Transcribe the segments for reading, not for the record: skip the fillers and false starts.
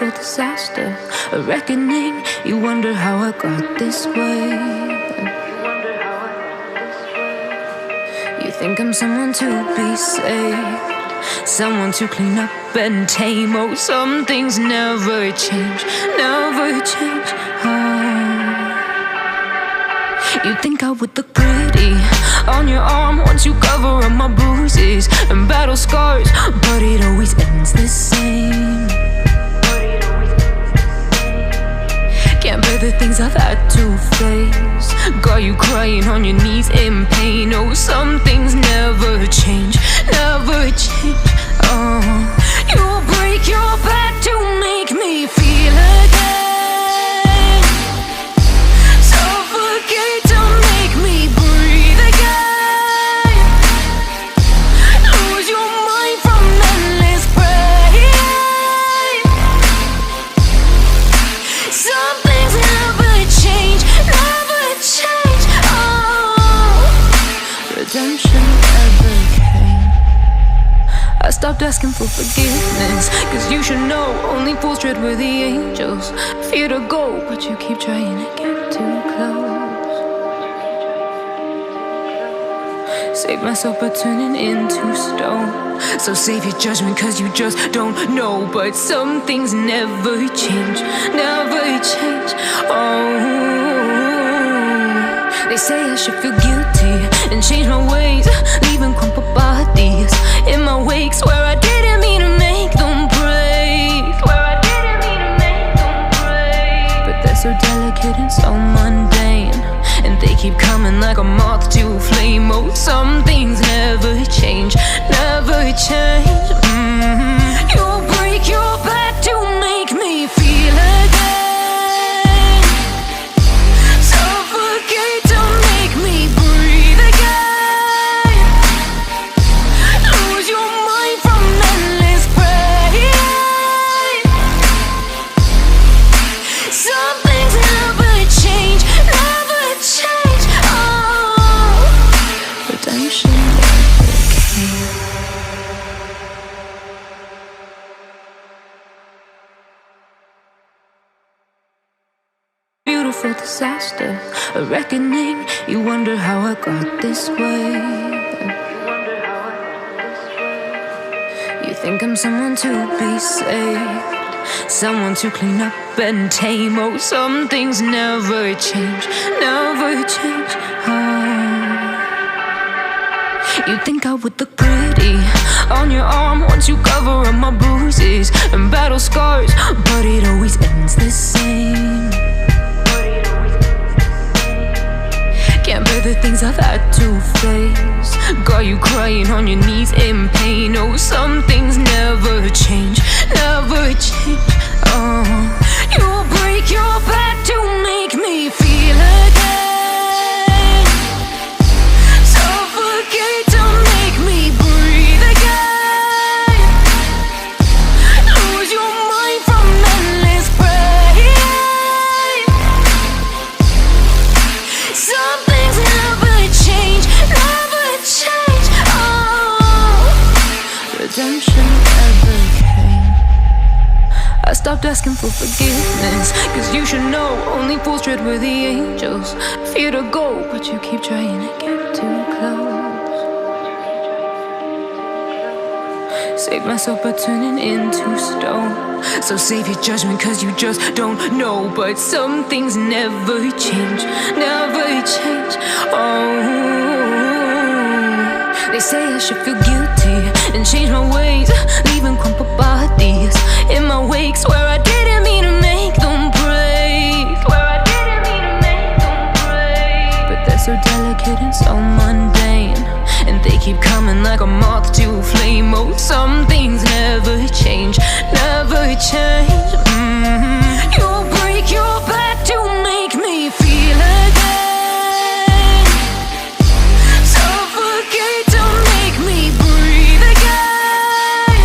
beautiful disaster, a reckoning. You wonder how I got this way. You think I'm someone to be saved, someone to clean up and tame. Oh, some things never change, never change. You think I would look pretty on your arm once you cover up my bruises and battle scars, but it always ends the same. Can't bear the things I've had to face, got you crying on your knees in pain. Oh, some things never change, never change. You'll break your back to make me feel again, suffocate to make me breathe again, lose your mind from endless pain. Some things never change, never change. Redemption never came. I stopped asking for forgiveness, cause you should know only fools tread where the angels fear to go, but you keep trying to get too close. Save myself by turning into stone, so save your judgment cause you just don't know. But some things never change, never change. They say I should feel guilty and change my ways, leaving crumpled bodies in my wake. Swear I didn't mean to make them break, swear I didn't mean to make them break. But they're so delicate and so mundane, and they keep coming like a moth to a flame. Oh, some things never change, never change. You'll break your back to make me feel again, suffocate to make me breathe again, lose your mind from endless pain. Some things never change, never change. Redemption never came. Beautiful disaster, a reckoning. You wonder how I got this way. You think I'm someone to be saved, someone to clean up and tame. Oh, some things never change, never change. You think I would look pretty on your arm once you cover up my bruises and battle scars, but it always ends the same. Can't bear the things I've had to face, got you crying on your knees in pain. Oh, some things never change, never change. You'll break your back to make me feel again, suffocate to make me breathe again, lose your mind from endless pain. Some things never change, never change. Redemption never came. I stopped asking for forgiveness, cause you should know only fools tread where the angels fear to go, but you keep trying to get too close. Save myself by turning into stone, so save your judgment cause you just don't know. But some things never change, never change. They say I should feel guilty and change my ways, leaving crumpled bodies in my wake. Swear I didn't mean to make them break, swear I didn't mean to make them break. But they're so delicate and so mundane, and they keep coming like a moth to a flame. Oh, some things never change, never change. You'll break your back to make me feel again, suffocate to make me breathe again,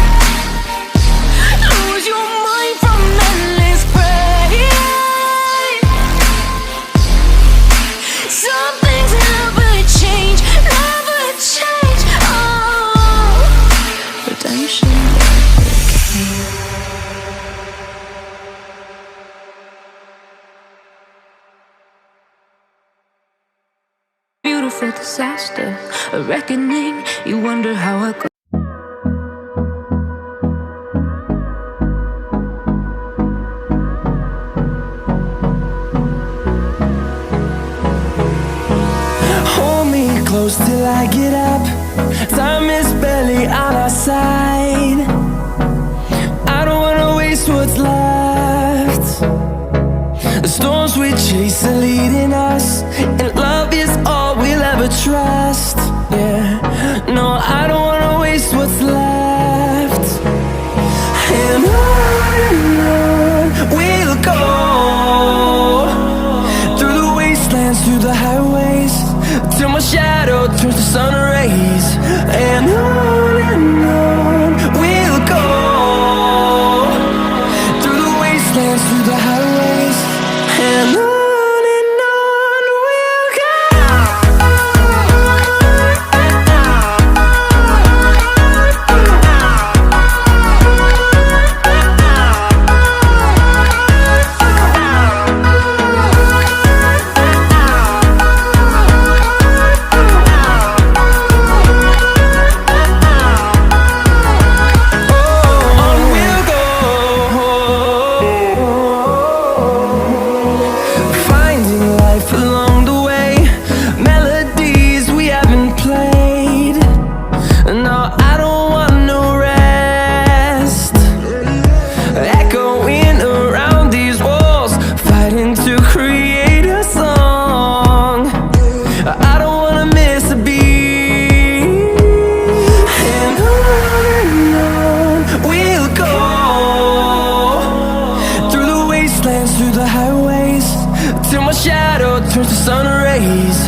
lose your mind from endless pain. Some things never change, never change. Redemption never came. beautiful disaster, a reckoning. You wonder how I got. Hold me close till I get up. Time is barely on our side. I don't wanna waste what's left. The storms we chase are leading us, and love is all we'll ever trust. Yeah, no, I don't wanna waste what's left. And on we'll go, through the wastelands, through the highways, till my shadow turns to sun rays. And on we'll go, through the wastelands, through the highways, and on we'll go. Through the highways, till my shadow turns to sun rays.